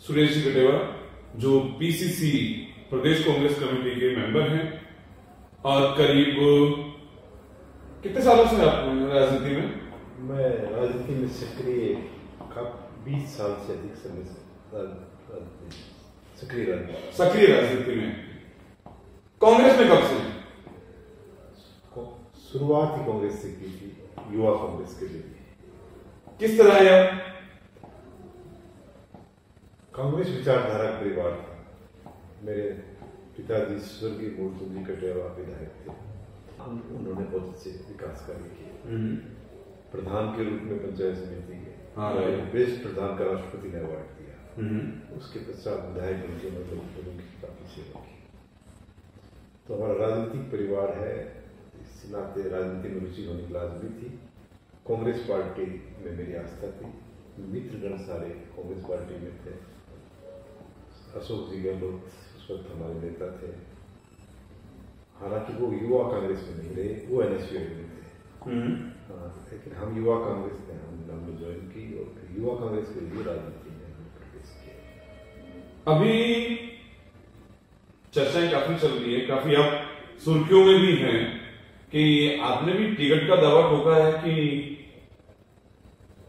सुरेश जी कटेवा, जो पीसीसी प्रदेश कांग्रेस कमेटी के मेंबर हैं और करीब कितने सालों से आप राजनीति में? मैं राजनीति में सक्रिय 20 साल से अधिक समय से सक्रिय राजनीति में। कांग्रेस में कब से? शुरुआत ही कांग्रेस से की थी, युवा कांग्रेस के लिए। किस तरह है? कांग्रेस विचारधारा परिवार था। मेरे पिताजी स्वर्गीय मूर्ति जी कटेवा विधायक थे। उन्होंने बहुत अच्छे विकास कार्य किए। प्रधान के रूप में पंचायत समिति के बेस्ट प्रधान का राष्ट्रपति ने अवार्ड दिया। उसके पश्चात विधायक उनके लोगों की काफी सेवा की। तो हमारा राजनीतिक परिवार है, इस नाते राजनीति में रुचि होने की लाजमी थी। कांग्रेस पार्टी में मेरी आस्था थी। मित्रगण सारे कांग्रेस पार्टी में थे। अशोक जी गहलोत उस वक्त हमारे नेता थे। हालांकि वो युवा कांग्रेस में नहीं रहे, वो एनएसयूआई में थे। हाँ, लेकिन हम युवा कांग्रेस में हमने ज्वाइन की और फिर युवा कांग्रेस के लिए राजनीति में हमने प्रवेश किया। अभी चर्चाएं काफी चल रही है, काफी आप सुर्खियों में भी हैं कि आपने भी टिकट का दावा ठोका है कि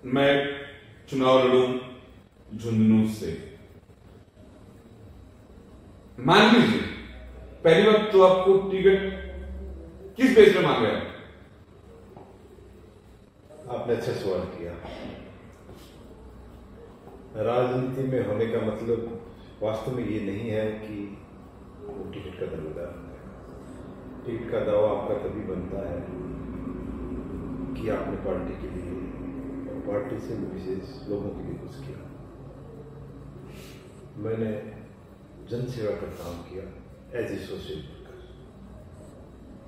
मैं चुनाव लड़ूं झुंझुनू से। मान लीजिए, पहली बात तो आपको टिकट किस बेस पे मांग रहे हैं? आपने अच्छा सवाल किया। राजनीति में होने का मतलब वास्तव में ये नहीं है कि वो टिकट का दावेदार है। टिकट का दावा आपका तभी बनता है कि आपने पार्टी के लिए और पार्टी से विशेष लोगों के लिए कुछ किया। मैंने जन सेवा का काम किया एज ए सोशल वर्कर।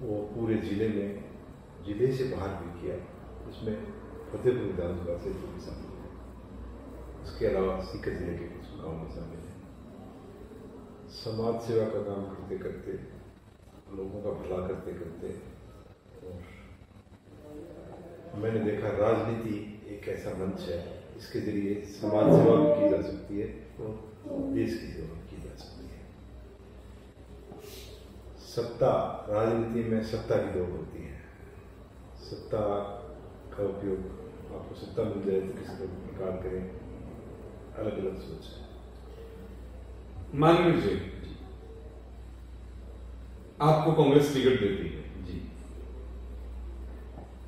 वो पूरे जिले में, जिले से बाहर भी किया। इसमें फतेहपुर विधानसभा से जो भी शामिल है, उसके अलावा सीकर जिले के कुछ गाँव में शामिल है। समाज सेवा का काम करते करते, लोगों का भला करते करते, और मैंने देखा राजनीति एक ऐसा मंच है इसके जरिए समाज सेवा भी की जा सकती है और देश की सेवा की जा सकती है। सत्ता, राजनीति में सत्ता की दौड़ होती है। सत्ता का उपयोग, आपको सत्ता मिल जाए तो किस प्रकार करें, अलग अलग सोच है। मान लीजिए आपको कांग्रेस टिकट देती है जी,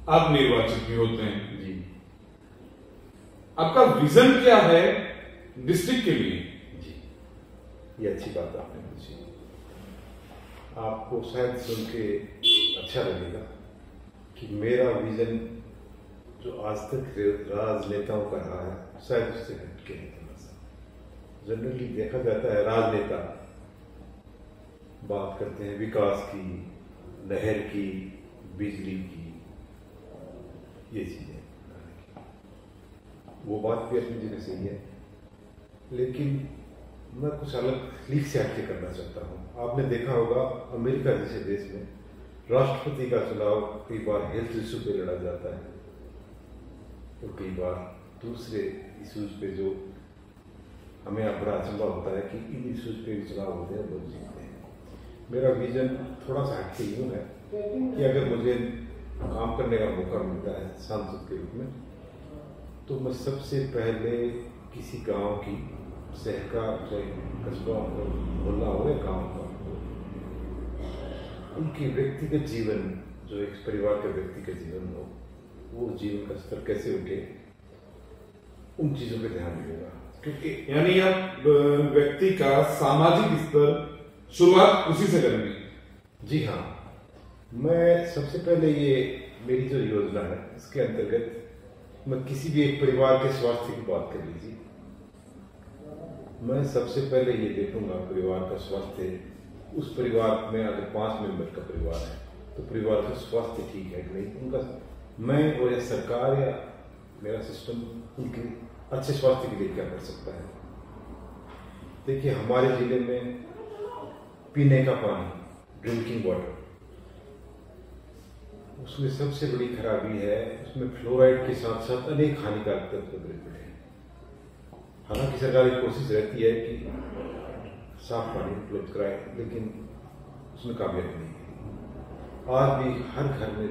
आप निर्वाचित भी होते हैं जी, आपका विजन क्या है डिस्ट्रिक्ट के लिए? जी, ये अच्छी बात आपने पूछी। आपको शायद सुन के अच्छा लगेगा कि मेरा विजन जो आज तक राजनेताओं का रहा है शायद उससे हटके है थोड़ा सा। जनरली देखा जाता है राजनेता बात करते हैं विकास की, नहर की, बिजली की, ये चीजें। वो बात भी अपनी जगह सही है, लेकिन मैं कुछ अलग लीक से हटके करना चाहता हूँ। आपने देखा होगा अमेरिका जैसे देश में राष्ट्रपति का चुनाव कई बार हेल्थ इशू पे लड़ा जाता है और कई बार दूसरे इशूज पे, जो हमें बड़ा अचंभा होता है कि इन इशूज पे भी चुनाव होते हैं, लोग जीतते हैं। मेरा विजन थोड़ा सा हटके यूं है कि अगर मुझे काम करने का मौका मिलता है सांसद के रूप में, तो मैं सबसे पहले किसी गांव की, शहर का, कस्बा हो, मोहल्ला हो या गाँव का, उनकी व्यक्तिगत जीवन, जो एक परिवार का व्यक्तिगत जीवन हो, वो जीवन का स्तर कैसे उठे, उन चीजों पे ध्यान देगा। क्योंकि यानी आप व्यक्ति का सामाजिक स्तर शुरुआत उसी से करेंगे? जी हाँ, मैं सबसे पहले ये मेरी जो योजना है इसके अंतर्गत मैं किसी भी एक परिवार के स्वास्थ्य की बात कर लीजिए, मैं सबसे पहले ये देखूंगा परिवार का स्वास्थ्य। उस परिवार में अगर 5 मेंबर का परिवार है तो परिवार का स्वास्थ्य ठीक है कि नहीं, उनका, मैं और या सरकार या मेरा सिस्टम उनके अच्छे स्वास्थ्य के लिए क्या कर सकता है। देखिए, हमारे जिले में पीने का पानी, ड्रिंकिंग वाटर, उसमें सबसे बड़ी खराबी है, उसमें फ्लोराइड के साथ साथ अनेक हानिकारक तत्व भरे पड़े हैं। हालांकि सरकार की कोशिश रहती है कि साफ पानी उपलब्ध कराए, लेकिन उसमें कामयाबी नहीं है। आज भी हर घर में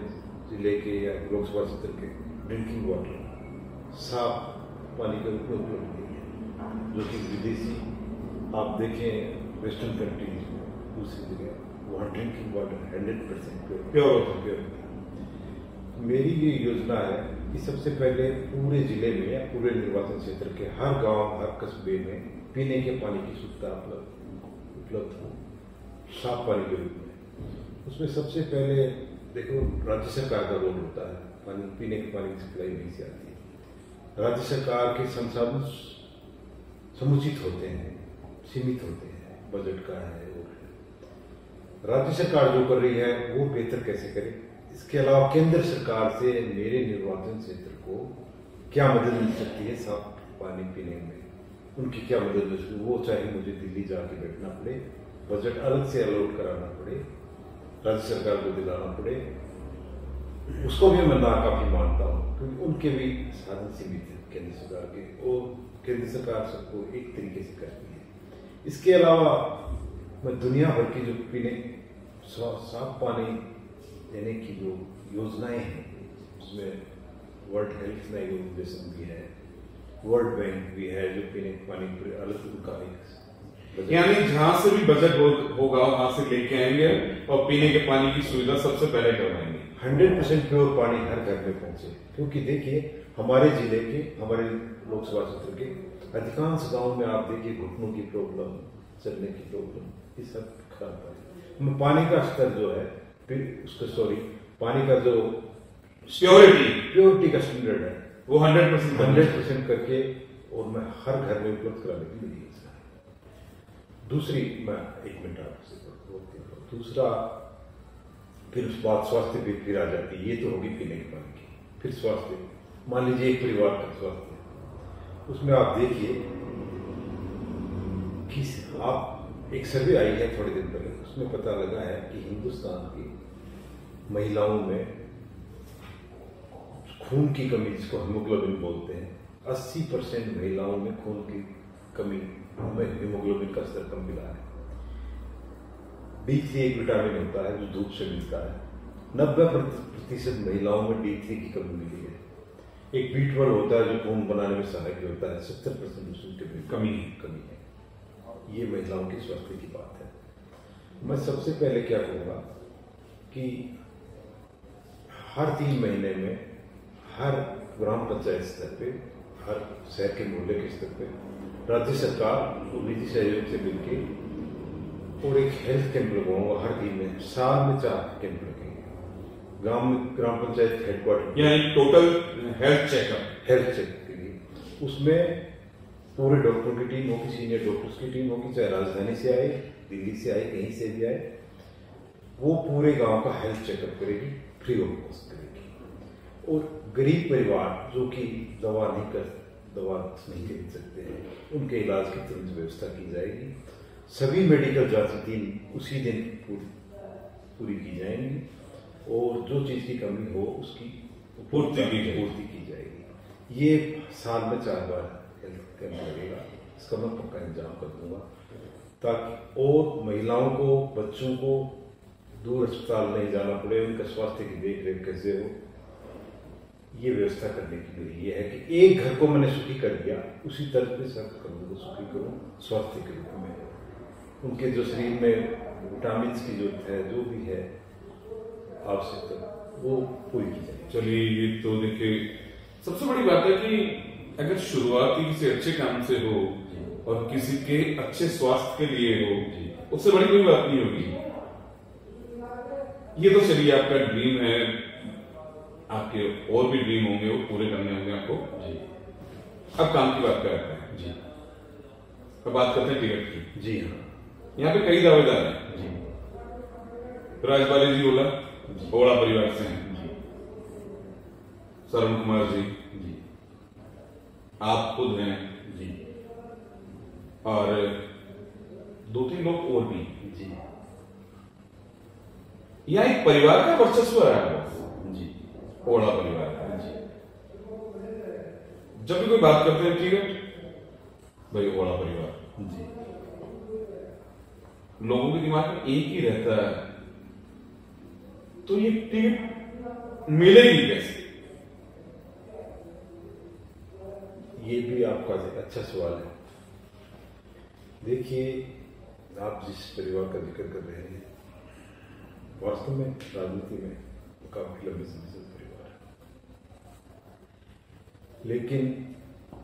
जिले के या लोकसभा क्षेत्र के ड्रिंकिंग वाटर, साफ पानी का उपयोग नहीं है, जो कि विदेशी आप देखें वेस्टर्न कंट्रीज में दूसरी जगह वहाँ ड्रिंकिंग वाटर 100% प्योर होता है। मेरी ये योजना है कि सबसे पहले पूरे जिले में या पूरे निर्वाचन क्षेत्र के हर गांव, हर कस्बे में पीने के पानी की सुविधा उपलब्ध हो, साफ पानी के रूप में। उसमें सबसे पहले देखो राज्य सरकार का रोल होता है, पानी पीने के पानी की सप्लाई नहीं से आती है। राज्य सरकार के संसाधन समुचित होते हैं, सीमित होते हैं, बजट का है, और राज्य सरकार जो कर रही है वो बेहतर कैसे करे। इसके अलावा केंद्र सरकार से मेरे निर्वाचन क्षेत्र को क्या मदद मिल सकती है साफ पानी पीने में, उनकी क्या मदद मिल सकती है। वो चाहे मुझे दिल्ली जाके बैठना पड़े, बजट अलग से अलॉट कराना पड़े, राज्य सरकार को दिलाना पड़े, उसको भी मैं ना काफी मानता हूँ, क्योंकि उनके भी साधन सीमित है केंद्र सरकार के, और केंद्र सरकार सबको एक तरीके से करती है। इसके अलावा मैं दुनिया भर की जो पीने साफ पानी देने की जो योजनाएं हैं, उसमें वर्ल्ड हेल्थ ऑर्गेनाइजेशन भी है, वर्ल्ड बैंक भी है, जो पीने के पानी पर अलग उनका एक, यानी जहां से भी बजट होगा वहां से लेके आएंगे और पीने के पानी की सुविधा सबसे पहले करवाएंगे। 100% प्योर पानी हर घर में पहुंचे, क्योंकि देखिए हमारे जिले के, हमारे लोकसभा क्षेत्र के अधिकांश गांव में आप देखिए घुटनों की प्रॉब्लम, चलने की प्रॉब्लम, ये सब खराब है। पानी का स्तर जो है, फिर उसका पानी का जो प्योरिटी का स्टैंडर्ड है वो 100% करके, और मैं हर घर में उपलब्ध कराने की मेरी योजना है। दूसरी, मैं 1 मिनट आपसे, दूसरा फिर उस बात स्वास्थ्य पे फिर आ जाती है। ये तो होगी पीने के पानी की, फिर स्वास्थ्य। मान लीजिए एक परिवार का स्वास्थ्य, उसमें आप देखिए कि आप एक सर्वे आई है थोड़े दिन पहले, उसमें पता लगा है कि हिंदुस्तान की महिलाओं में खून की कमी, जिसको हीमोग्लोबिन बोलते हैं, 80% महिलाओं में खून की कमी, में हीमोग्लोबिन का स्तर कम मिला है। D3 एक विटामिन होता है जो धूप से मिलता है, 90% महिलाओं में D3 की कमी मिली है। एक B12 होता है जो खून बनाने में सहायक होता है, 70% उसकी कमी है। ये महिलाओं के स्वास्थ्य की बात है। मैं सबसे पहले क्या कहूँगा कि हर 3 महीने में हर ग्राम पंचायत स्तर पे, हर शहर के मोहल्ले के स्तर पे राज्य सरकार और निजी सहयोग से मिलकर और एक हेल्थ कैंप लगवाऊंगा हर 3 महीने, साल में 4 कैंप लगेंगे ग्राम पंचायत हेडक्वार्टर, यानी टोटल हेल्थ चेकअप के लिए। उसमें पूरे डॉक्टरों की टीम होगी, सीनियर डॉक्टर्स की टीम होगी, चाहे राजधानी से आए, दिल्ली से आए, कहीं से भी आए, वो पूरे गांव का हेल्थ चेकअप करेगी, फ्री ऑफ कॉस्ट करेगी। और गरीब परिवार जो कि दवा नहीं खरीद सकते हैं, उनके इलाज की तुरंत व्यवस्था की जाएगी। सभी मेडिकल जांचें उसी दिन पूरी की जाएंगी, और जो चीज की कमी हो उसकी पूर्ति की जाएगी। ये साल में 4 बार हेल्थ कैंप लगेगा, इसका मैं पक्का इंतजाम कर दूंगा, ताकि और महिलाओं को, बच्चों को दूर अस्पताल नहीं जाना पड़े, उनका स्वास्थ्य की देख रेख कैसे हो, ये व्यवस्था करने की मेरी ये है कि एक घर को मैंने सुखी कर दिया, उसी तरह से सब घरों को सुखी करूं स्वास्थ्य के रूप में। उनके जो शरीर में विटामिन की जरूरत है, जो भी है आवश्यकता, वो पूरी की जाए। चलिए, ये तो देखिए सबसे बड़ी बात है कि अगर शुरुआत ही किसी अच्छे काम से हो और किसी के अच्छे स्वास्थ्य के लिए हो, उससे बड़ी कोई बात नहीं होगी। ये तो चलिए आपका ड्रीम है, आपके और भी ड्रीम होंगे, वो पूरे करने होंगे आपको जी। अब काम की बात करते हैं जी। अब बात करते हैं टिकट की जी। हाँ, यहाँ पे कई दावेदार हैं जी। राजबाली जी ओला ओला परिवार से हैं जी, शरण कुमार जी जी, आप खुद हैं जी, और 2-3 लोग और भी जी। यहाँ एक परिवार का वर्चस्व है जी, ओला परिवार है जी। जब भी कोई बात करते हैं टिकट, भाई ओड़ा परिवार, जी लोगों के दिमाग में एक ही रहता है, तो ये टिकट मिलेगी कैसे? ये भी आपका अच्छा सवाल है। देखिए, आप जिस परिवार का जिक्र कर रहे हैं, वास्तव में राजनीति में काफी लंबे समय से परिवार है, लेकिन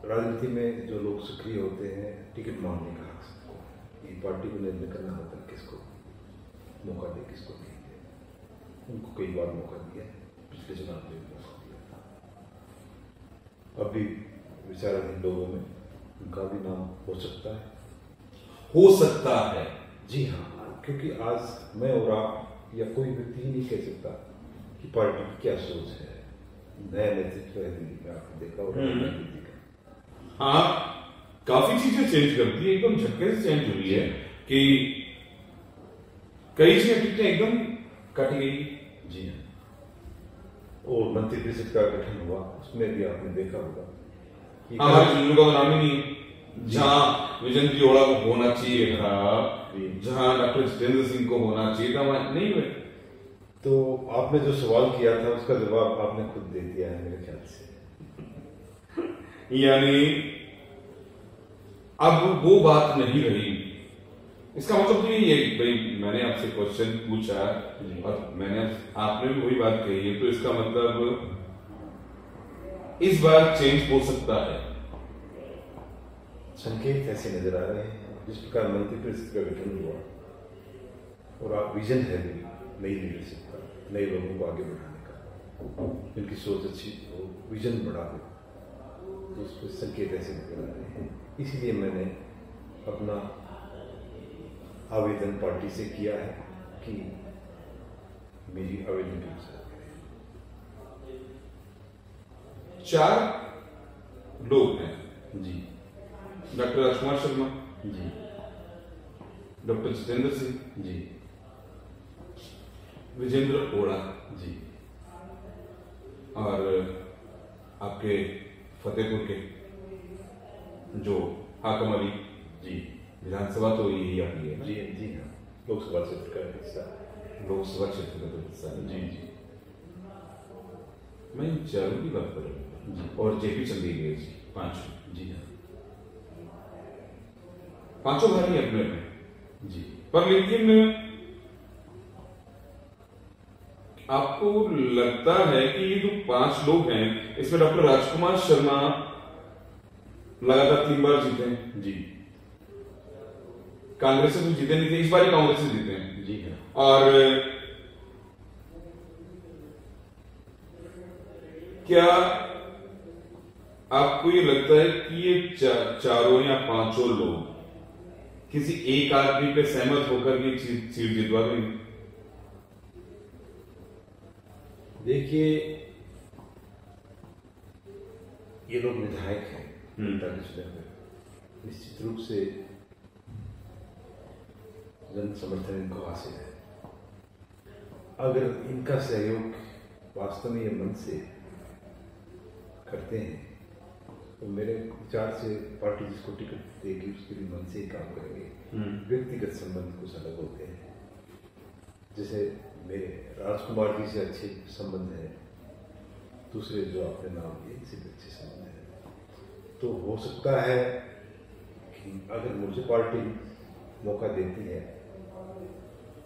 राजनीति में जो लोग सक्रिय होते हैं, टिकट मांगने का हक सबको है। ये पार्टी को निर्णय करना होता है किसको मौका दे, किसको नहीं दे। उनको कई बार मौका दिया है, पिछले चुनाव में भी मौका दिया था। अभी विचाराधीन लोगों में उनका भी नाम हो सकता है। हो सकता है, जी हाँ, क्योंकि आज मैं और आप या कोई व्यक्ति ही नहीं कह सकता कि पार्टी की क्या सोच है। नया नेतृत्व है दिल्ली में, आपने देखा होगा दिल्ली का। हाँ, काफी चीजें चेंज करती है, एकदम झटके से चेंज हुई है कि कई चीजें एकदम कट गई। जी हाँ, और मंत्रिपरिषद का गठन हुआ, उसमें भी आपने देखा होगा हमारे चुनाव का नाम ही नहीं, जहां विजेंद्र जी ओड़ा को होना चाहिए था, जहां डॉक्टर जितेंद्र सिंह को होना चाहिए था, वहां नहीं हुए। तो आपने जो सवाल किया था उसका जवाब आपने खुद दे दिया है मेरे ख्याल से। यानी अब वो बात नहीं रही। इसका मतलब तो यही है भाई, मैंने आपसे क्वेश्चन पूछा और आपने भी वही बात कही है, तो इसका मतलब इस बार चेंज हो सकता है। संकेत ऐसे नजर आ रहे हैं। जिस प्रकार मंत्रिपरिषद का गठन हुआ और आप विजन है नई लीडरशिप का, नए लोगों को आगे बढ़ाने का, जिनकी सोच अच्छी हो, विजन बड़ा हो, तो उस पर संकेत ऐसे नजर आ रहे हैं। इसीलिए मैंने अपना आवेदन पार्टी से किया है कि मेरी आवेदन की अनुसार करें। 4 लोग हैं जी, डॉक्टर राजकुमार शर्मा जी, डॉक्टर जितेंद्र सिंह जी, विजेंद्र ओड़ा जी, और आपके फतेहपुर के जो हाकम अली जी, विधानसभा तो यही आती है ना? जी, जी हाँ, लोकसभा क्षेत्र का हिस्सा, लोकसभा क्षेत्र का तो हिस्सा है। जी, जी, मैं इन 4 की बात कर रहा हूँ, और जेपी चंडीगढ़ जी 5, जी हाँ, 5 भाई अपने में जी। पर, लेकिन आपको लगता है कि ये जो 5 लोग हैं, इसमें डॉक्टर राजकुमार शर्मा लगातार 3 बार जीते हैं। जी, कांग्रेस से तो जीते नहीं थे, इस बार कांग्रेस से जीते हैं। जी हाँ, और क्या आपको ये लगता है कि ये चारों या 5 लोग किसी एक आदमी पे सहमत होकर के सीट जितवा देंगे? देखिए, ये लोग विधायक हैं, निश्चित रूप से जन समर्थन इनको हासिल है। अगर इनका सहयोग वास्तव में ये मन से करते हैं, तो मेरे विचार से पार्टी जिसको टिकट देगी उसके लिए मन से ही काम करेंगे। व्यक्तिगत संबंध कुछ अलग होते हैं, जैसे मेरे राजकुमार जी से अच्छे संबंध है, दूसरे जो आपने नाम लिए इनसे भी अच्छे संबंध है। तो हो सकता है कि अगर मुझे पार्टी मौका देती है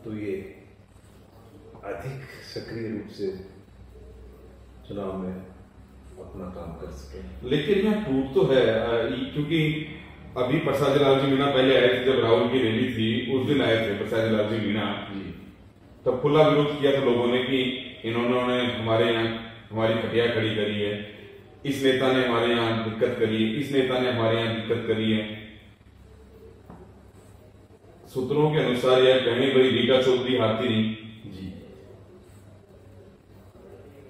तो ये अधिक सक्रिय रूप से चुनाव में अपना काम कर सके। लेकिन यहाँ टूट तो है, क्योंकि अभी प्रसाद लाल जी मीणा पहले आए थे, जब राहुल की रैली थी उस दिन आए थे प्रसाद लाल जी मीणा जी, तब खुला विरोध किया था लोगों ने कि इन्होंने हमारे यहाँ हमारी खटिया खड़ी करी है, इस नेता ने हमारे यहाँ दिक्कत करी है, इस नेता ने हमारे यहाँ दिक्कत करी है। सूत्रों के अनुसार यह कहीं बड़ी रीटा चौधरी हारती नहीं जी,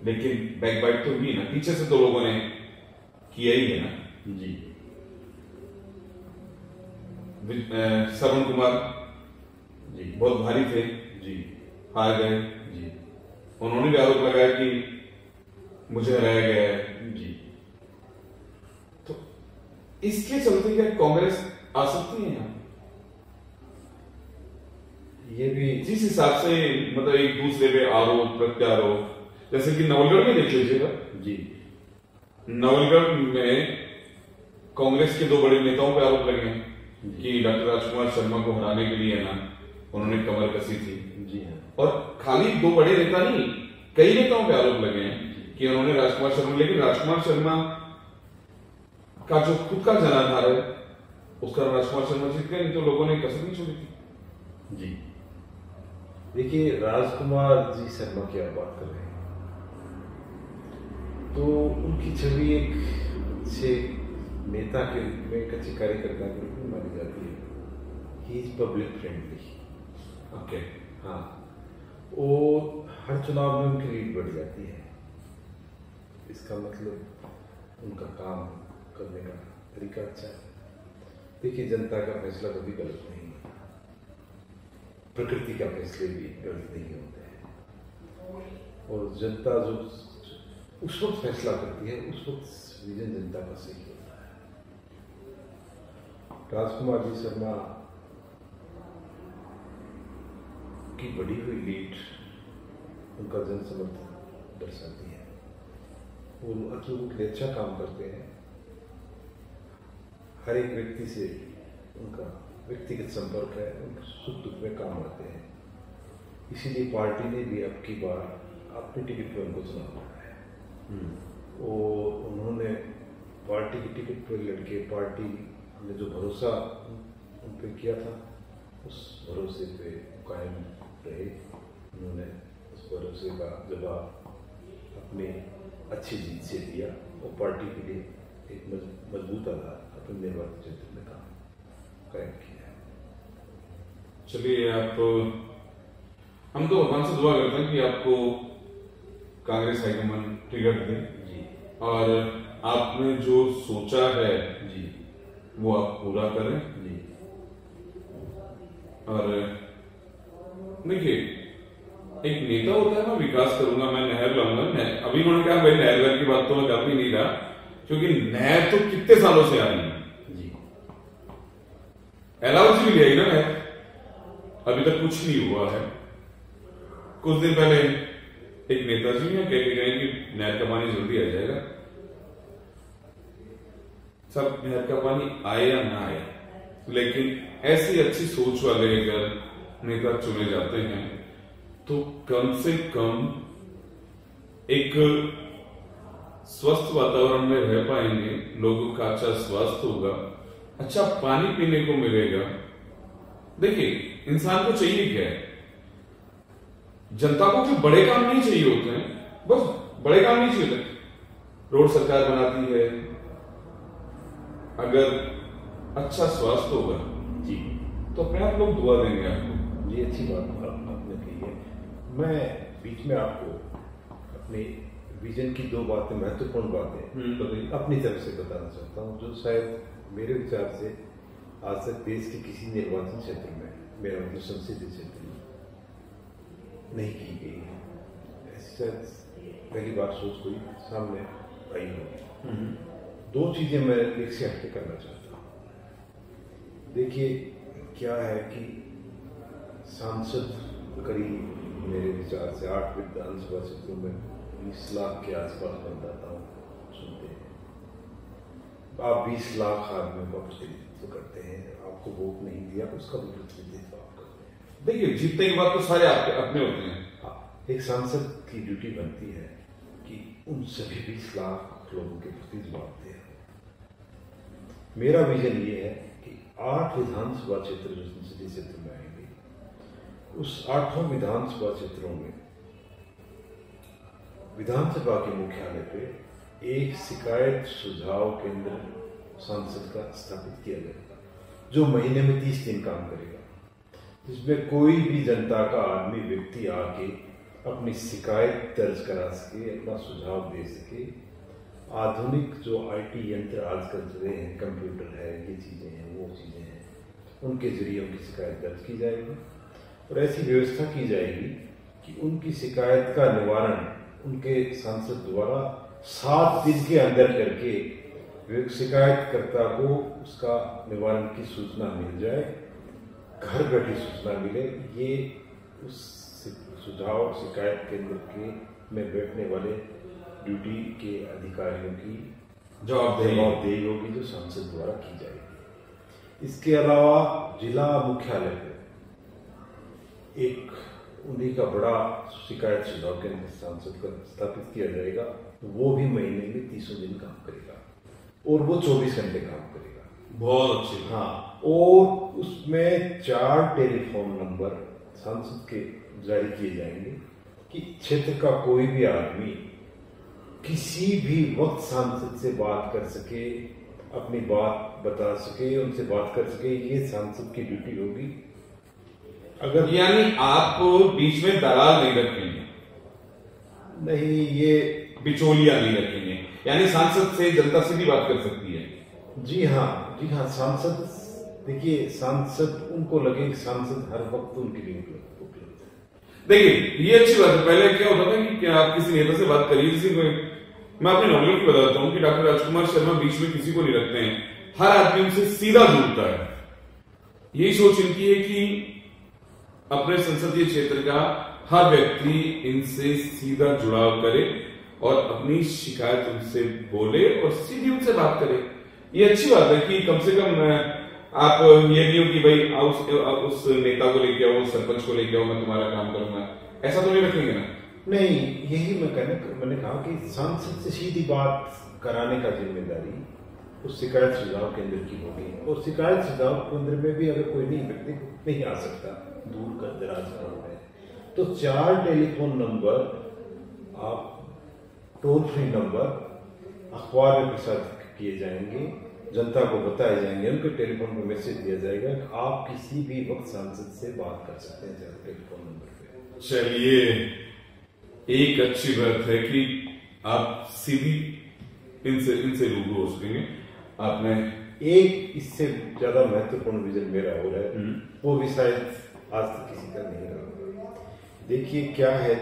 लेकिन बैकबाइट तो हुई ना, पीछे से तो लोगों ने किया ही है ना जी। श्रवण कुमार जी बहुत भारी थे जी, हार गए जी, उन्होंने भी आरोप लगाया कि मुझे हराया गया है जी। तो इसके चलते क्या कांग्रेस आ सकती है यहाँ? ये भी जिस हिसाब से मतलब एक दूसरे पे आरोप प्रत्यारोप, जैसे कि नवलगढ़ में देख लीजिएगा जी, नवलगढ़ में कांग्रेस के दो बड़े नेताओं पे आरोप लगे हैं कि डॉक्टर राजकुमार शर्मा को हराने के लिए ना उन्होंने कमर कसी थी। जी हाँ। और खाली दो बड़े नेता नहीं, कई नेताओं पे आरोप लगे हैं कि उन्होंने राजकुमार शर्मा, लेकिन राजकुमार शर्मा का जो खुद का जनाधार है उसका राजकुमार शर्मा जीत गए, नहीं तो लोगों ने कसर नहीं छोड़ी थी। जी देखिए, राजकुमार जी शर्मा की आप बात कर रहे हैं तो उनकी छवि एक अच्छे नेता के रूप में, एक अच्छे कार्यकर्ता के रूप में मानी जाती है। He is public friendly. Okay, हाँ, वो हर चुनाव में उनकी लीड बढ़ जाती है। इसका मतलब उनका काम करने का तरीका अच्छा है। देखिए, जनता का फैसला कभी गलत नहीं है, प्रकृति का फैसले भी गलत नहीं होते हैं। और जनता जो उस वक्त फैसला करती है, उस वक्त विजन जनता का सही होता है। राजकुमार जी शर्मा की बढ़ी हुई लीड उनका जन समर्थन दर्शाती है। वो अचूक अच्छा काम करते हैं, हर एक व्यक्ति से उनका व्यक्तिगत संपर्क है, उनके सुख दुख में काम आते हैं। इसीलिए पार्टी ने भी अब की बार अपनी टिकट पर उनको चुना है। और उन्होंने पार्टी की टिकट पर लड़के, पार्टी ने जो भरोसा उन पर किया था, उस भरोसे पे कायम रहे। उन्होंने उस भरोसे का जवाब अपने अच्छी जीत से दिया और पार्टी के लिए एक मजबूत आधार अपने निर्वाचित क्षेत्र में काम कायम किया। चलिए, हम तो भगवान से दुआ करते हैं कि आपको कांग्रेस हाईकमान टिकट दे जी, और आपने जो सोचा है जी, वो आप पूरा करें। जी। और देखिए, एक नेता होता है, मैं विकास करूंगा, मैं नहर लाऊंगा। अभी उन्होंने कहा भाई नहर की बात तो मैं कर ही नहीं रहा, क्योंकि नहर तो कितने सालों से आ रही है जी। एलआईसी भी ले आई ना नहर, अभी तक कुछ नहीं हुआ है। कुछ दिन पहले एक नेताजी ने कह के गए कि नहर का पानी जल्दी आ जाएगा। सब नहर का पानी आए या ना आए, लेकिन ऐसी अच्छी सोच वाले अगर नेता चुने जाते हैं तो कम से कम एक स्वस्थ वातावरण में रह पाएंगे, लोगों का अच्छा स्वास्थ्य होगा, अच्छा पानी पीने को मिलेगा। देखिए, इंसान को चाहिए क्या है? जनता को कोई बड़े काम नहीं चाहिए होते हैं, बस बड़े काम नहीं चाहिए होते। रोड सरकार बनाती है, अगर अच्छा स्वास्थ्य होगा जी, तो अपने आप लोग दुआ देंगे आपको। ये अच्छी बात आपने कही है। मैं बीच में आपको अपने विजन की दो बातें, महत्वपूर्ण बातें अपनी तरफ से बताना चाहता हूँ, जो शायद मेरे विचार से आज तक देश के किसी निर्वाचन क्षेत्र में, मेरा मतलब संसदीय क्षेत्र में, नहीं की गई है। ऐसी शायद पहली बार सोच कोई सामने आई हो। दो चीजें मैं एक से हटके करना चाहता हूँ। देखिए, क्या है कि सांसद करीब मेरे विचार से 8 विधानसभा क्षेत्रों में 20 लाख के आसपास मतदाताओं सुनते हैं। आप 20 लाख आदमियों का प्रतिनिधित्व करते हैं, आपको वोट नहीं दिया, उसका भी प्रतिनिधित्व आप करते हैं। देखिए, जीतने के बाद तो सारे आपके अपने होते हैं। हाँ, एक सांसद की ड्यूटी बनती है कि उन सभी 20 लाख लोगों के प्रति जवाब दे। मेरा विजन ये है कि 8 विधानसभा क्षेत्र जो संसदीय क्षेत्र में आएंगे, उस 8 विधानसभा क्षेत्रों में विधानसभा के मुख्यालय पे एक शिकायत सुझाव केंद्र सांसद का स्थापित किया जाएगा, जो महीने में 30 दिन काम करेगा, जिसमें कोई भी जनता का आदमी व्यक्ति आके अपनी शिकायत दर्ज करा सके, अपना सुझाव दे सके। आधुनिक जो आईटी यंत्र आजकल चले हैं, कंप्यूटर है, ये चीजें हैं, वो चीजें हैं, उनके जरिए उनकी शिकायत दर्ज की जाएगी और ऐसी व्यवस्था की जाएगी कि उनकी शिकायत का निवारण उनके सांसद द्वारा 7 दिन के अंदर करके शिकायतकर्ता को उसका निवारण की सूचना मिल जाए, घर बैठी सूचना मिले। ये उस सुझाव शिकायत केंद्र के में बैठने वाले ड्यूटी के अधिकारियों की जवाबदेही होगी, जो सांसद द्वारा की जाएगी। इसके अलावा जिला मुख्यालय पर एक उन्हीं का बड़ा शिकायत सुझाव केंद्र सांसद का स्थापित किया जाएगा। वो भी महीने में 300 दिन काम करेगा और वो 24 घंटे काम करेगा। बहुत अच्छी। हाँ, और उसमें 4 टेलीफोन नंबर सांसद के जारी किए जाएंगे कि क्षेत्र का कोई भी आदमी किसी भी वक्त सांसद से बात कर सके, अपनी बात बता सके, उनसे बात कर सके। ये सांसद की ड्यूटी होगी। अगर यानी आप बीच में दलाल नहीं रखेंगे? नहीं, ये बिचौलिया नहीं रखेंगे, यानी सांसद से जनता सीधी बात कर सकती है। जी हाँ, जी हाँ। सांसद, देखिए, सांसद उनको लगे सांसद हर वक्त उनके लिए उपलब्ध है। देखिए, ये अच्छी बात है। पहले क्या होता था कि क्या आप किसी नेता से बात करिए, किसी को, मैं अपनी नॉलेज को बताता हूँ कि डॉक्टर राजकुमार शर्मा बीच में किसी को नहीं रखते हैं, हर आदमी उनसे सीधा जुड़ता है। यही सोच इनकी है कि अपने संसदीय क्षेत्र का हर व्यक्ति इनसे सीधा जुड़ाव करे और अपनी शिकायत उनसे बोले और सीधी उनसे बात करे। ये अच्छी बात है कि कम से कम आप ये नहीं हो कि भाई उस नेता को लेके आओ, सरपंच को लेके आओ, मैं तुम्हारा काम करूंगा, ऐसा तो नहीं रखेंगे ना? नहीं, यही मैंने कहा कि सांसद से सीधी बात कराने का जिम्मेदारी उस शिकायत सुझाव केंद्र की होगी। और शिकायत सुझाव केंद्र में भी अगर कोई व्यक्ति नहीं आ सकता, दूर का दराज का है, तो 4 टेलीफोन नंबर, आप टोल फ्री नंबर अखबार में प्रसारित किए जाएंगे, जनता को बताए जाएंगे, उनके टेलीफोन पर मैसेज दिया जाएगा कि आप किसी भी वक्त सांसद से बात कर सकते हैं टेलीफोन नंबर पे। चलिए, एक अच्छी बात है कि आप सीधी इनसे रूबरू हो सकेंगे। आपने एक इससे ज्यादा महत्वपूर्ण विजन मेरा हो रहा है, वो भी शायद आज तक किसी का नहीं रहा। देखिए क्या है,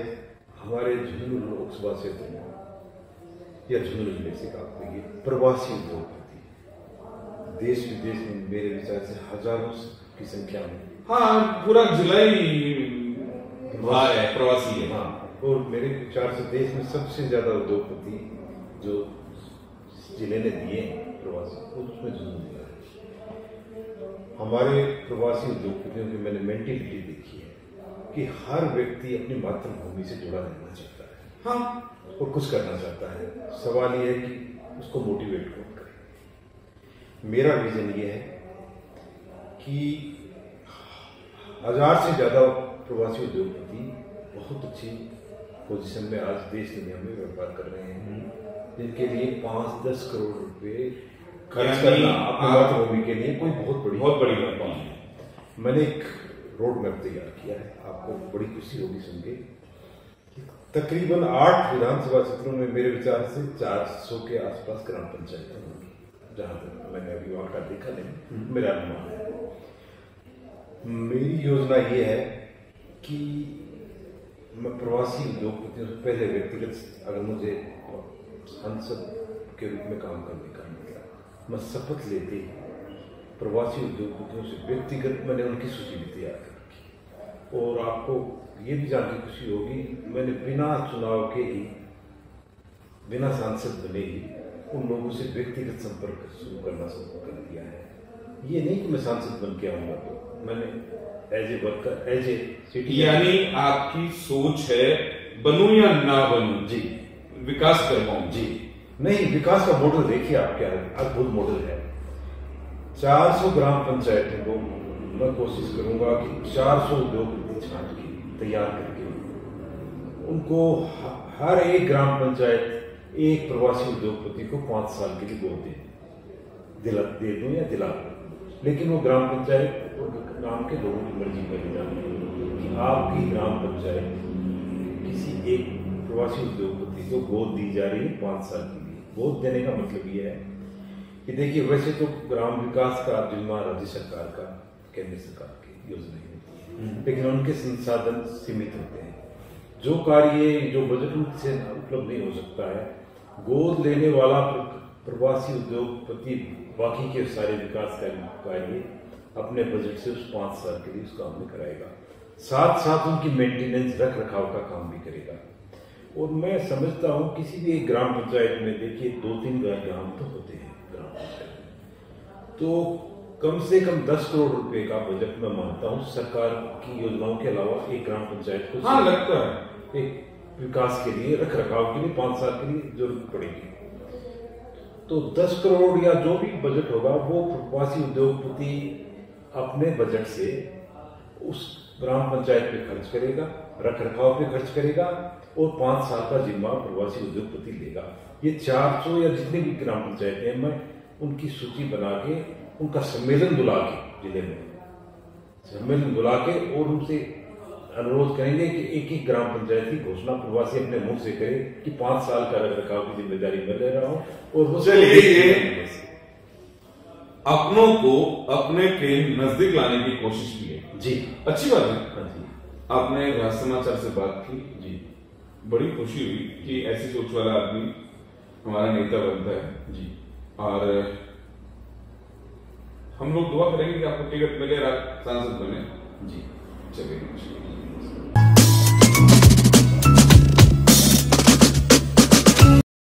हमारे झुंझुनू लोकसभा क्षेत्र में या झुंझुनू जिले से काफी प्रवासी उद्योगपति देश विदेश में मेरे विचार से हजारों की संख्या में, हाँ, पूरा जिला ही है, प्रवासी है। हाँ, और मेरे विचार से देश में सबसे ज्यादा उद्योगपति जो जिले ने दिए प्रवासी, उसमें झुंझुनू जिला है। हमारे प्रवासी उद्योगपतियों की मैंने मेंटेलिटी देखी है कि हर व्यक्ति अपनी मातृभूमि से जुड़ा रहना चाहता है, हाँ, और कुछ करना चाहता है। सवाल यह है कि उसको मोटिवेट कौन करे। मेरा विजन ये है कि 1000 से ज्यादा प्रवासी उद्योगपति बहुत अच्छी पोजीशन में आज देश दुनिया में व्यापार कर रहे हैं, जिनके लिए 5-10 करोड़ रुपए खर्च करना अपनी मातृभूमि के लिए कोई बहुत बड़ी बात नहीं है। मैंने एक रोड मैप तैयार किया है, आपको बड़ी खुशी होगी सुन के। तकरीबन 8 विधानसभा क्षेत्रों में मेरे विचार से 400 के आसपास ग्राम पंचायतें होंगी, जहां तक मैंने अभी वहां का देखा नहीं, मेरा अनुमान है। मेरी योजना ये है कि मैं प्रवासी उद्योगपतियों से पहले व्यक्तिगत, अगर मुझे सांसद के रूप में काम करने का मिला, मैं शपथ लेते प्रवासी उद्योगपतियों से व्यक्तिगत मैंने उनकी सूची भी तैयार कर रखी। और आपको ये भी जान के खुशी होगी, मैंने बिना चुनाव के ही, बिना सांसद बने ही उन लोगों से व्यक्तिगत संपर्क शुरू करना शुरू कर दिया है। ये नहीं कि मैं सांसद बन के आऊंगा, तो मैंने as a worker, as a city, यानी आपकी सोच है बनूं या ना बनूं, जी, विकास करवाऊं, जी नहीं, विकास का मॉडल देखिए आप, क्या अद्भुत मॉडल है। 400 ग्राम पंचायतों को मैं कोशिश करूंगा कि 400 उद्योगपति छांट के तैयार करके उनको हर एक ग्राम पंचायत एक प्रवासी उद्योगपति को 5 साल के लिए गोद दे दूं या दिला दूं, लेकिन वो ग्राम पंचायत और ग्राम के लोगों की मर्जी पर जानी कि आपकी ग्राम पंचायत किसी एक प्रवासी उद्योगपति को गोद दी जा रही है 5 साल के लिए। गोद देने का मतलब ये है कि देखिए, वैसे तो ग्राम विकास का जिम्मा राज्य सरकार का, केंद्र सरकार की योजना होती है, लेकिन उनके संसाधन सीमित होते हैं। जो कार्य जो बजट से उपलब्ध नहीं हो सकता है, गोद लेने वाला प्रवासी उद्योगपति बाकी के सारे विकास कार्य अपने बजट से उस 5 साल के लिए उस काम में कराएगा, साथ साथ उनकी मेंटेनेंस रख रखाव का काम भी करेगा। और मैं समझता हूँ किसी भी एक ग्राम पंचायत में देखिए 2-3 ग्राम तो होते हैं ग्राम पंचायत में, तो कम से कम 10 करोड़ रुपए का बजट मैं मानता हूँ सरकार की योजनाओं के अलावा एक ग्राम पंचायत को हाँ लगता है एक विकास के लिए, रख रखाव के लिए 5 साल के लिए जरूरत पड़ेगी। तो 10 करोड़ या जो भी बजट होगा वो प्रवासी उद्योगपति अपने बजट से उस ग्राम पंचायत पे खर्च करेगा, रख रखाव पे खर्च करेगा और 5 साल का जिम्मा प्रवासी उद्योगपति लेगा। ये 400 या जितनी भी ग्राम पंचायतें हैं, मैं उनकी सूची बना के उनका सम्मेलन बुला के जिले में सम्मेलन बुला के और उनसे अनुरोध करेंगे कि एक एक ग्राम पंचायत की घोषणा प्रवासी अपने मुंह से करे कि 5 साल का रख रखाव की जिम्मेदारी मैं ले रहा हूं। और वो चलिए अपनों को अपने के नजदीक लाने की कोशिश की है जी, अच्छी बात है। हाँ जी, आपने राज समाचार से बात की जी, बड़ी खुशी हुई कि ऐसी सोच वाला आदमी हमारा नेता बनता है जी। और हम लोग दुआ करेंगे कि आपको टिकट मिले, आप सांसद बने। जी चलिए।